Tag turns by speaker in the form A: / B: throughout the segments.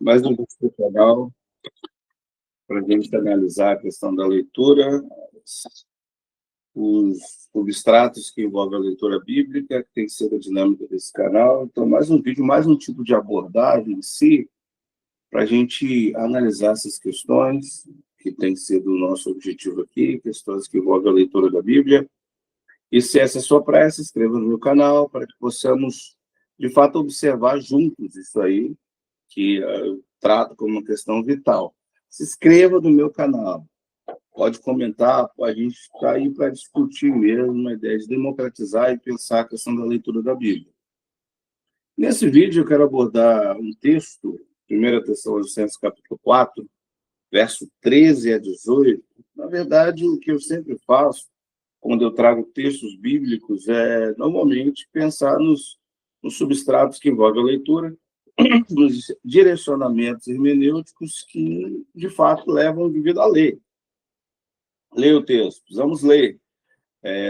A: Mais um vídeo legal para a gente analisar a questão da leitura, os substratos que envolvem a leitura bíblica, que tem que ser a dinâmica desse canal. Então, mais um vídeo, mais um tipo de abordagem em si, para a gente analisar essas questões, que tem sido o nosso objetivo aqui, questões que envolvem a leitura da Bíblia. E se essa é a sua praia, se inscreva no meu canal, para que possamos, de fato, observar juntos isso aí, que eu trato como uma questão vital. Se inscreva no meu canal, pode comentar, a gente está aí para discutir mesmo uma ideia de democratizar e pensar a questão da leitura da Bíblia. Nesse vídeo eu quero abordar um texto, 1 Tessalonicenses capítulo 4, verso 13 a 18. Na verdade, o que eu sempre faço, quando eu trago textos bíblicos, é normalmente pensar nos substratos que envolvem a leitura, nos direcionamentos hermenêuticos que, de fato, levam o indivíduo a ler. Leia o texto, precisamos ler.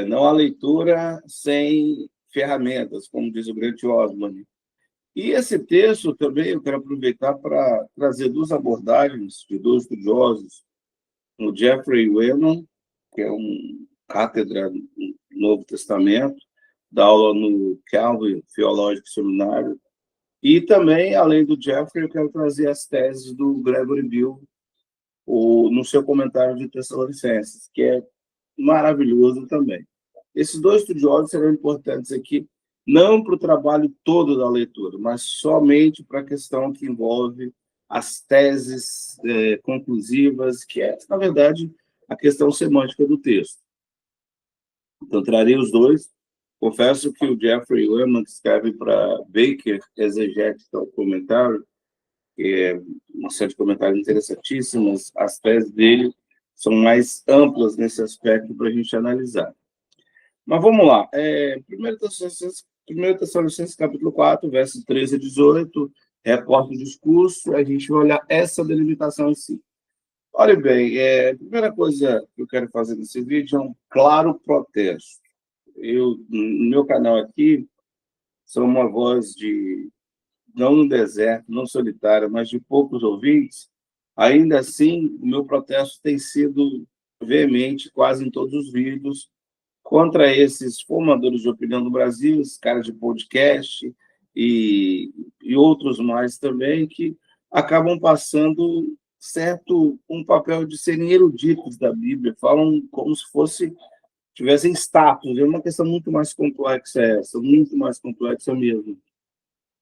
A: Não há leitura sem ferramentas, como diz o grande Osman. E esse texto também eu quero aproveitar para trazer duas abordagens de dois estudiosos, o Jeffrey Wellman, que é um cátedra no Novo Testamento, dá aula no Calvary Theological Seminário, e também, além do Jeffrey, eu quero trazer as teses do Gregory Bill, no seu comentário de Tessalonicenses, que é maravilhoso também. Esses dois estudiosos serão importantes aqui, não para o trabalho todo da leitura, mas somente para a questão que envolve as teses conclusivas, que é, na verdade, a questão semântica do texto. Então, trarei os dois. Confesso que o Jeffrey Wellman, que escreve para Baker Exegetical Commentary, que é uma série de comentários interessantíssimos, as teses dele são mais amplas nesse aspecto para a gente analisar. Mas vamos lá. 1 Tessalonicenses capítulo 4, versos 13 a 18, reporta o discurso, a gente vai olhar essa delimitação em si. Olha bem, a primeira coisa que eu quero fazer nesse vídeo é um claro protesto. No meu canal aqui, sou uma voz de, não no deserto, não solitária, mas de poucos ouvintes. Ainda assim, o meu protesto tem sido veemente, quase em todos os vídeos, contra esses formadores de opinião do Brasil, esses caras de podcast e outros mais também, que acabam passando um papel de serem eruditos da Bíblia, falam como se tivessem status. É uma questão muito mais complexa essa, muito mais complexa mesmo.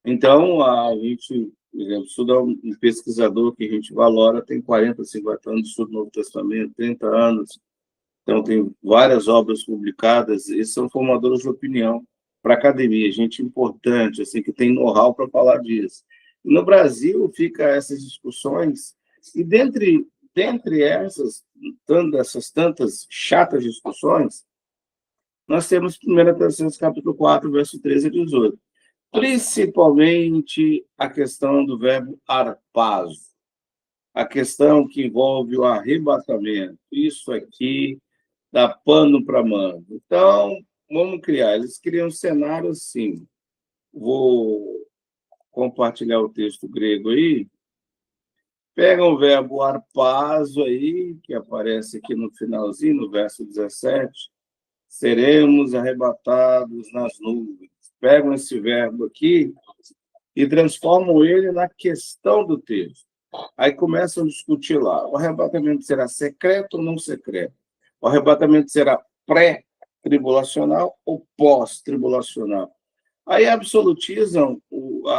A: Então, a gente, por exemplo, estuda um pesquisador que a gente valora, tem 40, 50 anos de estudo do Novo Testamento, 30 anos, então tem várias obras publicadas, e são formadores de opinião para a academia, gente importante, assim, que tem know-how para falar disso. E no Brasil, fica essas discussões, e dentre essas tantas chatas discussões, nós temos 1 Tessalonicenses capítulo 4, verso 13 a 18. Principalmente a questão do verbo arpazo, a questão que envolve o arrebatamento. Isso aqui dá pano para manga. Então, vamos criar. Eles criam um cenário assim. Vou compartilhar o texto grego aí. Pega o verbo arpazo aí, que aparece aqui no finalzinho, no verso 17. Seremos arrebatados nas nuvens. Pegam esse verbo aqui e transformam ele na questão do texto. Aí começam a discutir lá. O arrebatamento será secreto ou não secreto? O arrebatamento será pré-tribulacional ou pós-tribulacional? Aí absolutizam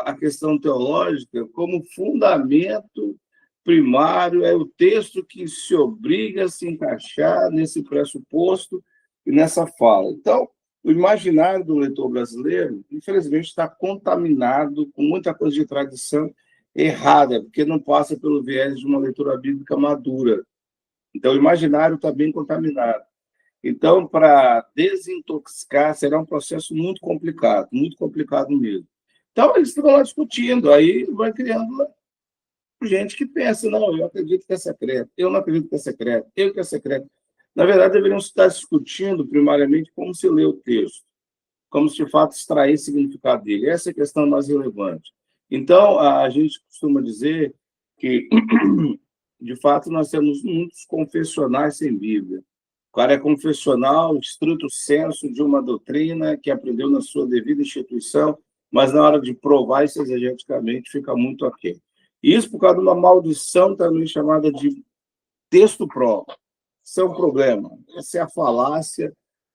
A: a questão teológica como fundamento primário, é o texto que se obriga a se encaixar nesse pressuposto e nessa fala. Então, o imaginário do leitor brasileiro, infelizmente, está contaminado com muita coisa de tradição errada, porque não passa pelo viés de uma leitura bíblica madura. Então, o imaginário está bem contaminado. Então, para desintoxicar, será um processo muito complicado mesmo. Então, eles estão lá discutindo, aí vai criando gente que pensa, não, eu acredito que é secreto, eu não acredito que é secreto, eu que é secreto. Na verdade, deveriam estar discutindo, primariamente, como se lê o texto, como se, de fato, extrair o significado dele. Essa é a questão mais relevante. Então, a gente costuma dizer que, de fato, nós temos muitos confessionais sem Bíblia. O cara é confessional, estrito senso de uma doutrina que aprendeu na sua devida instituição, mas na hora de provar isso exegeticamente fica muito aquém. Isso por causa de uma maldição também chamada de texto próprio. Isso é um problema. Essa é a falácia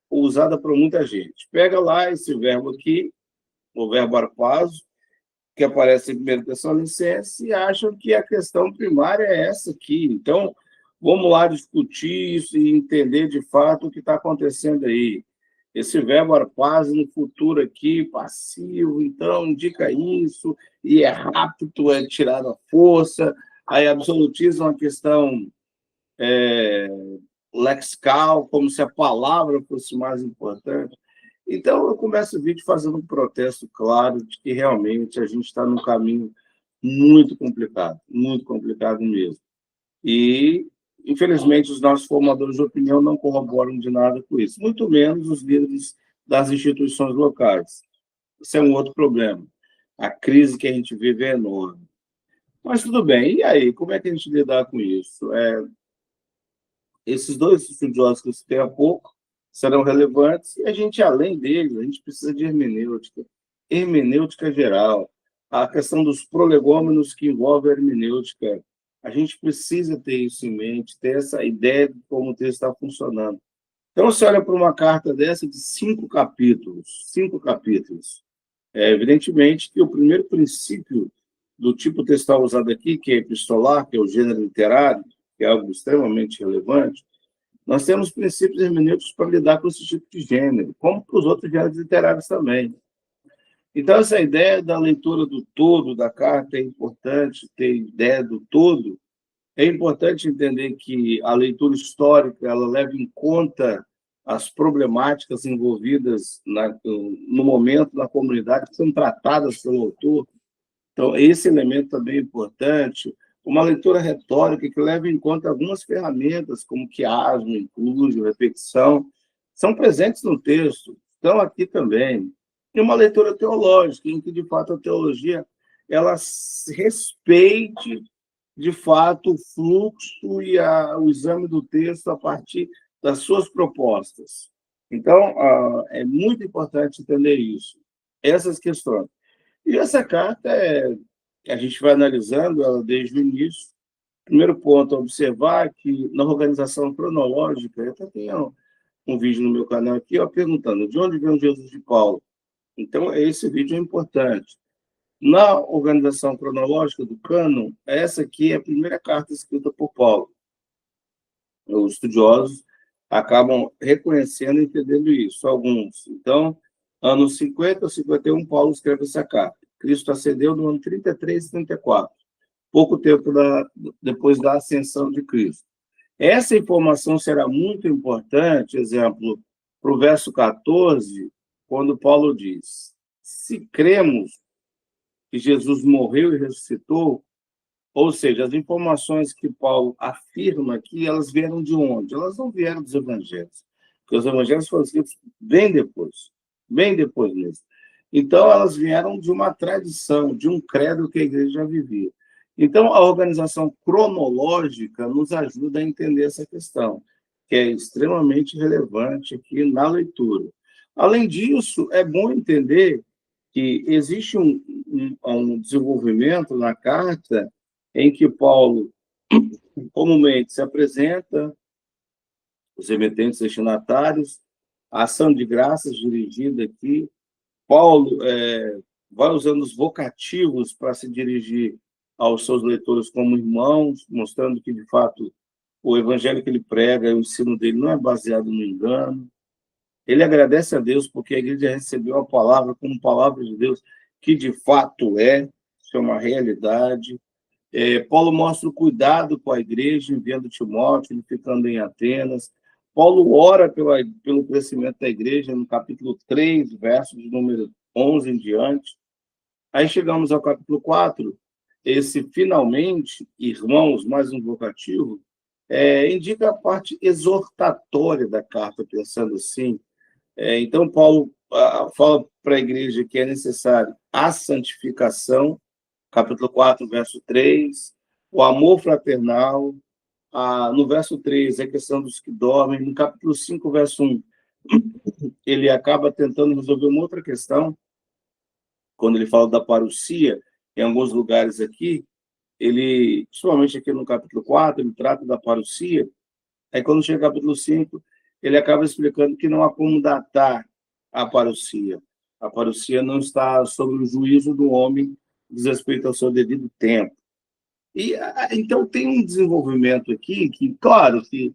A: usada por muita gente. Pega lá esse verbo aqui, o verbo arpazo, que aparece em 1 Tessalonicenses, e acham que a questão primária é essa aqui. Então, vamos lá discutir isso e entender de fato o que está acontecendo aí. Esse verbo arpazo no futuro aqui, passivo, então indica isso, e é rápido, é tirado à força, aí absolutizam a questão lexical, como se a palavra fosse mais importante. Então, eu começo o vídeo fazendo um protesto claro de que realmente a gente está num caminho muito complicado mesmo. E, infelizmente, os nossos formadores de opinião não corroboram de nada com isso, muito menos os líderes das instituições locais. Isso é um outro problema. A crise que a gente vive é enorme. Mas tudo bem, e aí? Como é que a gente lidar com isso? Esses dois estudiosos que eu citei há pouco serão relevantes, e a gente, além deles, a gente precisa de hermenêutica geral, a questão dos prolegômenos que envolve a hermenêutica. A gente precisa ter isso em mente, ter essa ideia de como o texto está funcionando. Então, você olha para uma carta dessa de 5 capítulos. Evidentemente que o primeiro princípio do tipo textual usado aqui, que é epistolar, que é o gênero literário, que é algo extremamente relevante, nós temos princípios hermenêuticos para lidar com esse tipo de gênero, como para os outros gêneros literários também. Então, essa ideia da leitura do todo da carta é importante, ter ideia do todo. É importante entender que a leitura histórica ela leva em conta as problemáticas envolvidas no momento na comunidade que são tratadas pelo autor. Então, esse elemento também é importante. Uma leitura retórica que leva em conta algumas ferramentas, como quiasmo, inclusio, repetição, são presentes no texto, estão aqui também. E uma leitura teológica, em que, de fato, a teologia ela respeite, de fato, o fluxo e o exame do texto a partir das suas propostas. Então, é muito importante entender isso, essas questões. E essa carta, a gente vai analisando ela desde o início. Primeiro ponto a observar que, na organização cronológica, eu até tenho um vídeo no meu canal aqui, perguntando de onde vem Jesus de Paulo. Então, esse vídeo é importante. Na organização cronológica do cânon, essa aqui é a primeira carta escrita por Paulo. Os estudiosos acabam reconhecendo e entendendo isso, alguns. Então, anos 50 ou 51, Paulo escreve essa carta. Cristo ascendeu no ano 33 e 34, pouco tempo depois da ascensão de Cristo. Essa informação será muito importante, exemplo, para o verso 14, quando Paulo diz: se cremos que Jesus morreu e ressuscitou, ou seja, as informações que Paulo afirma aqui, elas vieram de onde? Elas não vieram dos evangelhos, porque os evangelhos foram escritos bem depois mesmo. Então, elas vieram de uma tradição, de um credo que a igreja vivia. Então, a organização cronológica nos ajuda a entender essa questão, que é extremamente relevante aqui na leitura. Além disso, é bom entender que existe um desenvolvimento na carta em que Paulo comumente se apresenta, os remetentes destinatários, a ação de graças dirigida aqui. Paulo vai usando os vocativos para se dirigir aos seus leitores como irmãos, mostrando que, de fato, o evangelho que ele prega, o ensino dele não é baseado no engano. Ele agradece a Deus porque a igreja recebeu a palavra como palavra de Deus, que de fato isso é uma realidade. Paulo mostra o cuidado com a igreja, enviando Timóteo, ele ficando em Atenas. Paulo ora pelo crescimento da igreja, no capítulo 3, verso de número 11 em diante. Aí chegamos ao capítulo 4, esse finalmente, irmãos, mais um vocativo, indica a parte exortatória da carta, pensando assim. Então, Paulo fala para a igreja que é necessário a santificação, capítulo 4, verso 3, o amor fraternal. No verso 3, a questão dos que dormem. No capítulo 5, verso 1, ele acaba tentando resolver uma outra questão, quando ele fala da parousia, em alguns lugares aqui, ele, principalmente aqui no capítulo 4, ele trata da parousia. Aí, quando chega no capítulo 5, ele acaba explicando que não há como datar a parousia. A parousia não está sob o juízo do homem, diz respeito ao seu devido tempo. E, então, tem um desenvolvimento aqui que, claro, que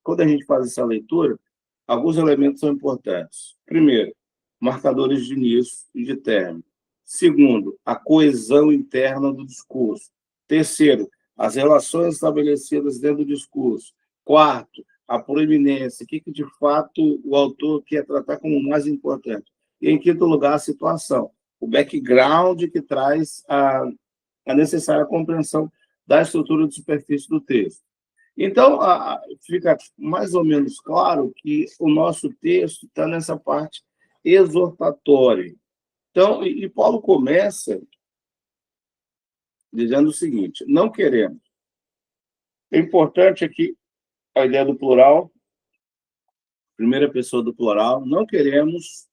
A: quando a gente faz essa leitura, alguns elementos são importantes. Primeiro, marcadores de início e de término. Segundo, a coesão interna do discurso. Terceiro, as relações estabelecidas dentro do discurso. Quarto, a proeminência, o que de fato o autor quer tratar como mais importante. E, em quinto lugar, a situação, o background que traz a necessária compreensão da estrutura de superfície do texto. Então, fica mais ou menos claro que o nosso texto está nessa parte exortatória. Então, e Paulo começa dizendo o seguinte: não queremos. É importante aqui a ideia do plural, primeira pessoa do plural, não queremos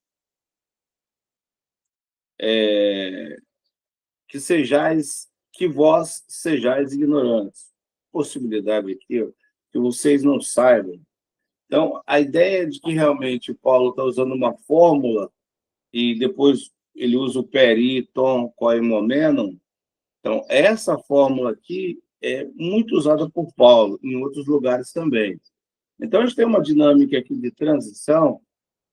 A: que vós sejais ignorantes. Possibilidade aqui, que vocês não saibam. Então, a ideia de que realmente Paulo está usando uma fórmula e depois ele usa o peri, tom, koimomenon. Então, essa fórmula aqui é muito usada por Paulo, em outros lugares também. Então, a gente tem uma dinâmica aqui de transição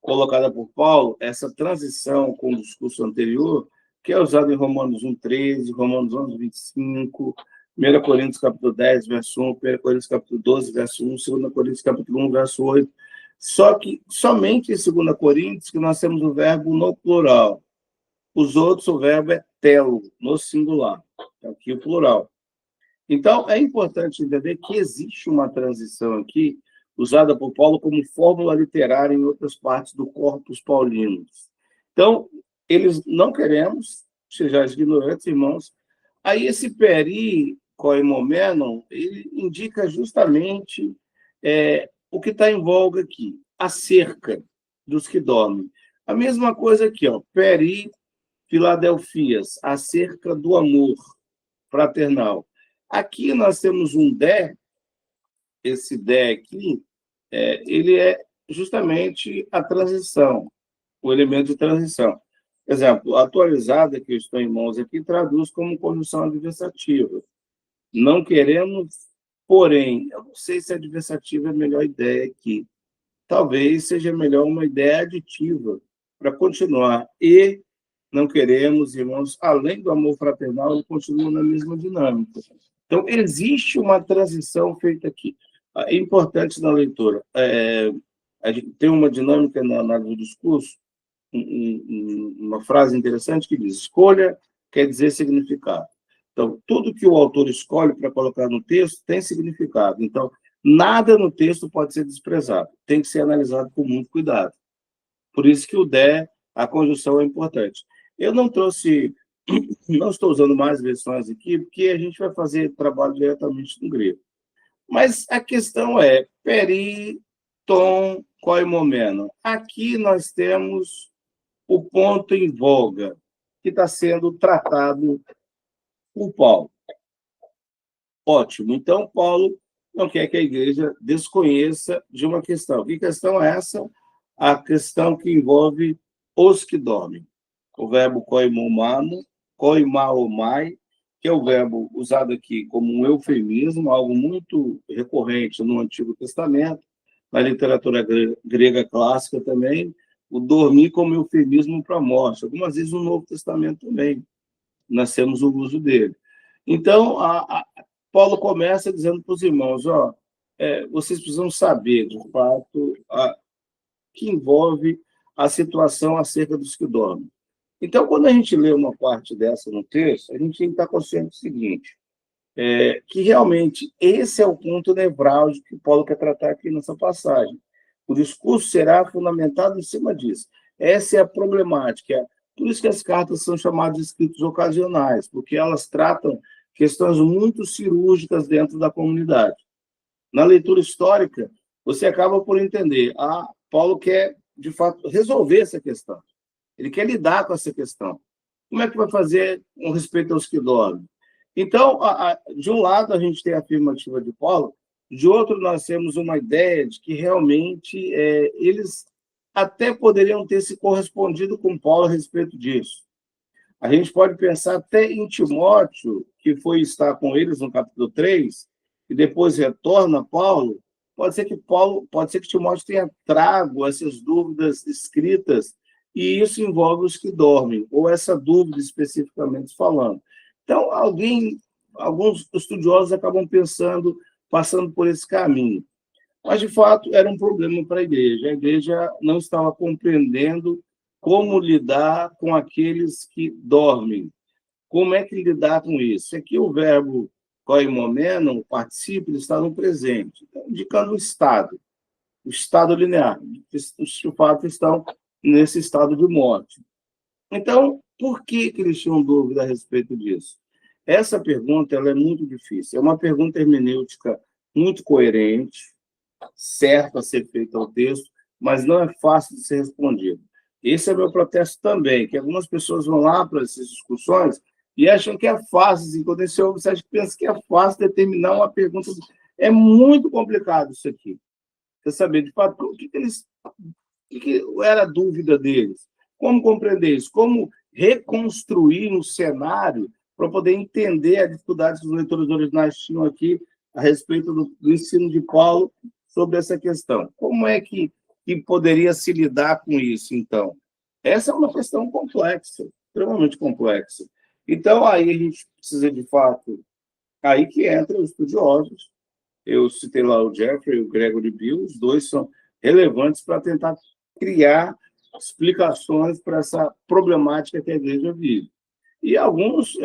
A: colocada por Paulo, essa transição com o discurso anterior, que é usado em Romanos 1,13, Romanos 11,25, 1 Coríntios capítulo 10, verso 1, 1 Coríntios capítulo 12, verso 1, 2 Coríntios capítulo 1, verso 8. Só que somente em 2 Coríntios que nós temos o verbo no plural. Os outros, o verbo é telo, no singular. Aqui o plural. Então, é importante entender que existe uma transição aqui, usada por Paulo como fórmula literária em outras partes do corpus paulino. Então, eles não queremos, sejais ignorantes, irmãos. Aí esse peri, koimomenon, ele indica justamente o que está em voga aqui, acerca dos que dormem. A mesma coisa aqui, ó, peri, Filadelfias, acerca do amor fraternal. Aqui nós temos um dé, esse dé aqui, ele é justamente a transição, o elemento de transição. Por exemplo, a atualizada que eu estou em mãos aqui traduz como conjunção adversativa. Não queremos, porém, eu não sei se adversativa é a melhor ideia aqui. Talvez seja melhor uma ideia aditiva para continuar. E não queremos, irmãos, além do amor fraternal, ele continua na mesma dinâmica. Então, existe uma transição feita aqui. É importante na leitura. A gente tem uma dinâmica na análise do discurso, uma frase interessante que diz: escolha quer dizer significado. Então, tudo que o autor escolhe para colocar no texto tem significado. Então, nada no texto pode ser desprezado. Tem que ser analisado com muito cuidado. Por isso que o dé, a conjunção é importante. Eu não estou usando mais versões aqui, porque a gente vai fazer trabalho diretamente no grego. Mas a questão é peri, tom, koimomenon. Aqui nós temos o ponto em voga, que está sendo tratado por Paulo. Ótimo. Então, Paulo não quer que a igreja desconheça de uma questão. Que questão é essa? A questão que envolve os que dormem. O verbo koimomano, koimaomai, que é o verbo usado aqui como um eufemismo, algo muito recorrente no Antigo Testamento, na literatura grega clássica também, o dormir como eufemismo para a morte. Algumas vezes no Novo Testamento também nós temos o uso dele. Então, Paulo começa dizendo para os irmãos: vocês precisam saber, de fato, que envolve a situação acerca dos que dormem. Então, quando a gente lê uma parte dessa no texto, a gente tem que estar consciente do seguinte, que realmente esse é o ponto nevrálgico que Paulo quer tratar aqui nessa passagem. O discurso será fundamentado em cima disso. Essa é a problemática, Por isso que as cartas são chamadas de escritos ocasionais, porque elas tratam questões muito cirúrgicas dentro da comunidade. Na leitura histórica, você acaba por entender, Paulo quer, de fato, resolver essa questão. Ele quer lidar com essa questão. Como é que vai fazer com respeito aos que dormem? Então, de um lado, a gente tem a afirmativa de Paulo, de outro, nós temos uma ideia de que realmente eles até poderiam ter se correspondido com Paulo a respeito disso. A gente pode pensar até em Timóteo, que foi estar com eles no capítulo 3, e depois retorna a Paulo. Pode ser que Timóteo tenha trago essas dúvidas escritas, e isso envolve os que dormem, ou essa dúvida especificamente falando. Então, alguns estudiosos acabam passando por esse caminho. Mas, de fato, era um problema para a igreja. A igreja não estava compreendendo como lidar com aqueles que dormem. Como é que lidar com isso? Aqui o verbo koimomeno, o particípio, está no presente, indicando o estado linear. Os de fato estão nesse estado de morte. Então, por que eles tinham dúvida a respeito disso? Essa pergunta ela é muito difícil. É uma pergunta hermenêutica muito coerente, certo a ser feita ao texto, mas não é fácil de ser respondido. Esse é o meu protesto também, que algumas pessoas vão lá para essas discussões e acham que é fácil, assim, quando você acha que pensa que é fácil determinar uma pergunta. É muito complicado isso aqui. Você saber, de fato, o que era a dúvida deles? Como compreender isso? Como reconstruir um cenário para poder entender a dificuldade que os leitores originais tinham aqui a respeito do ensino de Paulo sobre essa questão. Como é que poderia se lidar com isso, então? Essa é uma questão complexa, extremamente complexa. Então, aí a gente precisa, de fato, aí que entram os estudiosos. Eu citei lá o Jeffrey e o Gregory Bill, os dois são relevantes para tentar criar explicações para essa problemática que a igreja vive. E alguns,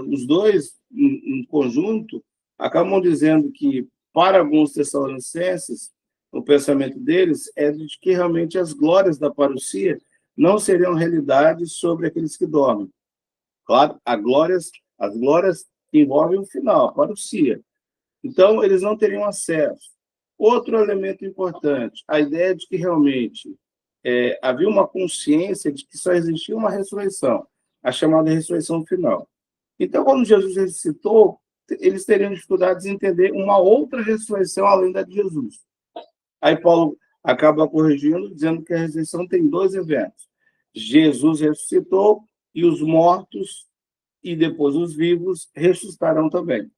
A: os dois, em conjunto, acabam dizendo que, para alguns tessalonicenses, o pensamento deles é de que realmente as glórias da parousia não seriam realidade sobre aqueles que dormem. Claro, as glórias envolvem o final, a parousia. Então, eles não teriam acesso. Outro elemento importante, a ideia de que realmente havia uma consciência de que só existia uma ressurreição, a chamada ressurreição final. Então, quando Jesus ressuscitou, eles teriam dificuldades em entender uma outra ressurreição além da de Jesus. Aí Paulo acaba corrigindo, dizendo que a ressurreição tem dois eventos. Jesus ressuscitou e os mortos e depois os vivos ressuscitarão também.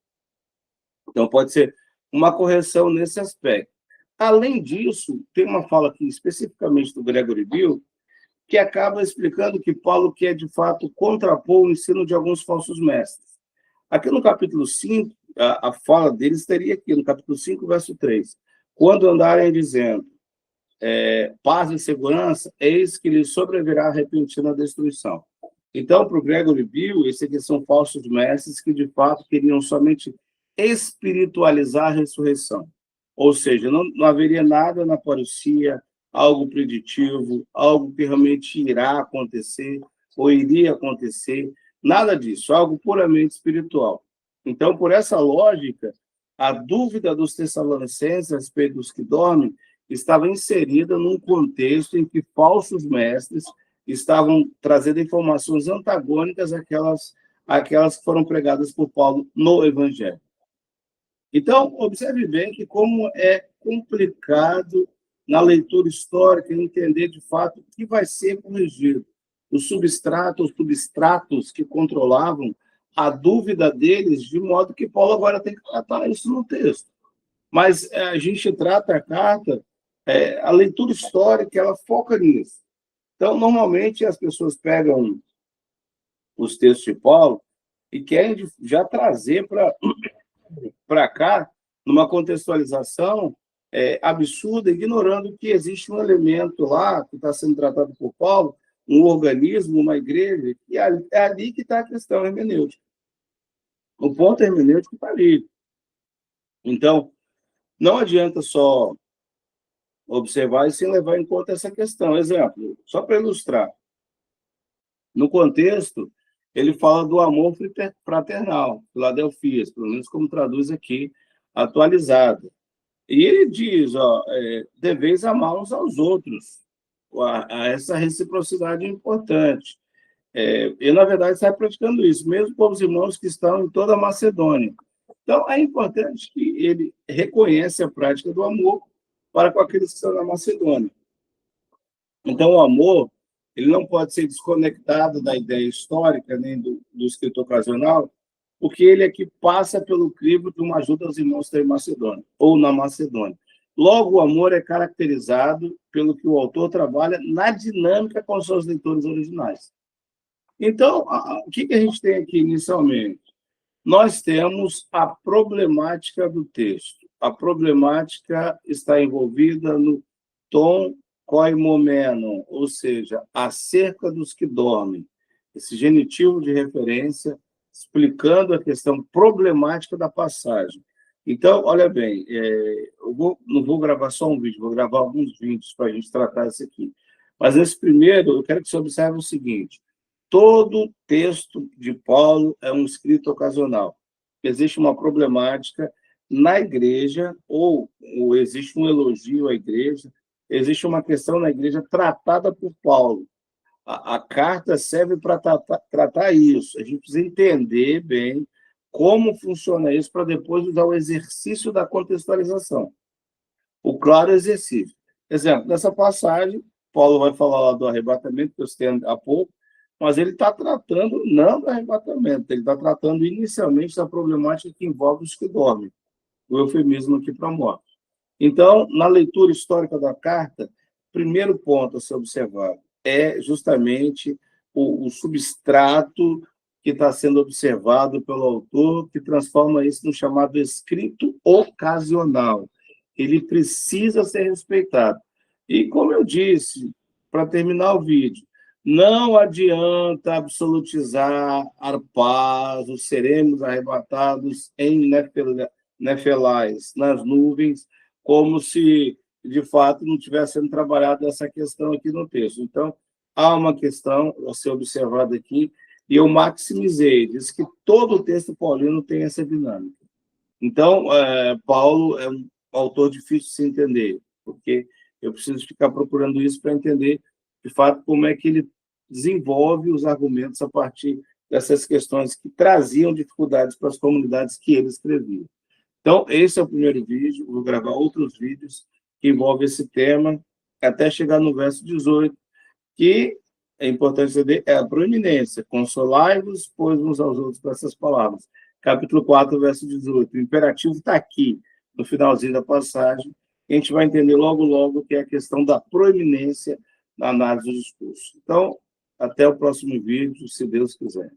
A: Então, pode ser uma correção nesse aspecto. Além disso, tem uma fala aqui especificamente do Gregory Bill, que acaba explicando que Paulo quer, de fato, contrapor o ensino de alguns falsos mestres. Aqui no capítulo 5, a fala deles estaria aqui, no capítulo 5, verso 3. Quando andarem dizendo paz e segurança, eis que lhes sobrevirá a repentina destruição. Então, para o Gregory Bill, esses aqui são falsos mestres que, de fato, queriam somente espiritualizar a ressurreição. Ou seja, não haveria nada na parousia, algo preditivo, algo que realmente irá acontecer ou iria acontecer, nada disso, algo puramente espiritual. Então, por essa lógica, a dúvida dos tessalonicenses a respeito dos que dormem estava inserida num contexto em que falsos mestres estavam trazendo informações antagônicas àquelas que foram pregadas por Paulo no Evangelho. Então, observe bem que como é complicado na leitura histórica entender, de fato, o que vai ser corrigido. Os substratos que controlavam a dúvida deles, de modo que Paulo agora tem que tratar isso no texto. Mas a gente trata a carta, a leitura histórica, ela foca nisso. Então, normalmente, as pessoas pegam os textos de Paulo e querem já trazer para cá, numa contextualização absurda, ignorando que existe um elemento lá, que está sendo tratado por Paulo, um organismo, uma igreja, e é ali que está a questão hermenêutica. O ponto hermenêutico está ali. Então, não adianta só observar e sem levar em conta essa questão. Exemplo, só para ilustrar. No contexto, ele fala do amor fraternal, Filadelfias, pelo menos como traduz aqui, atualizada. E ele diz, deveis amar uns aos outros. Essa reciprocidade é importante. E, na verdade, está praticando isso, mesmo com os irmãos que estão em toda a Macedônia. Então, é importante que ele reconheça a prática do amor para com aqueles que estão na Macedônia. Então, o amor ele não pode ser desconectado da ideia histórica, nem do escrito ocasional, porque ele é que passa pelo crivo de uma ajuda aos irmãos da Macedônia, ou na Macedônia. Logo, o amor é caracterizado pelo que o autor trabalha na dinâmica com os seus leitores originais. Então, o que a gente tem aqui inicialmente? Nós temos a problemática do texto. A problemática está envolvida no tom koimomenon, ou seja, acerca dos que dormem. Esse genitivo de referência explicando a questão problemática da passagem. Então, olha bem, não vou gravar só um vídeo, vou gravar alguns vídeos para a gente tratar isso aqui. Mas nesse primeiro, eu quero que você observe o seguinte: todo texto de Paulo é um escrito ocasional. Existe uma problemática na igreja, ou existe um elogio à igreja, existe uma questão na igreja tratada por Paulo. A carta serve para tratar isso. A gente precisa entender bem como funciona isso para depois usar o exercício da contextualização. O claro exercício. Exemplo, nessa passagem, Paulo vai falar lá do arrebatamento, que eu citei há pouco, mas ele está tratando não do arrebatamento, ele está tratando inicialmente da problemática que envolve os que dormem, o eufemismo aqui para a morte. Então, na leitura histórica da carta, primeiro ponto a ser observado é justamente o substrato que está sendo observado pelo autor, que transforma isso no chamado escrito ocasional. Ele precisa ser respeitado. E, como eu disse, para terminar o vídeo, não adianta absolutizar arpaz, os seremos arrebatados em nefelais, nas nuvens, como se, de fato, não tivesse sendo trabalhada essa questão aqui no texto. Então, há uma questão a ser observada aqui, e eu maximizei, diz que todo o texto paulino tem essa dinâmica. Então, Paulo é um autor difícil de se entender, porque eu preciso ficar procurando isso para entender, de fato, como é que ele desenvolve os argumentos a partir dessas questões que traziam dificuldades para as comunidades que ele escrevia. Então, esse é o primeiro vídeo, vou gravar outros vídeos que envolvem esse tema, até chegar no verso 18, que é importante saber, é a proeminência. Consolai-vos, pois, uns aos outros com essas palavras. Capítulo 4, verso 18. O imperativo está aqui, no finalzinho da passagem, e a gente vai entender logo, logo, que é a questão da proeminência na análise do discurso. Então, até o próximo vídeo, se Deus quiser.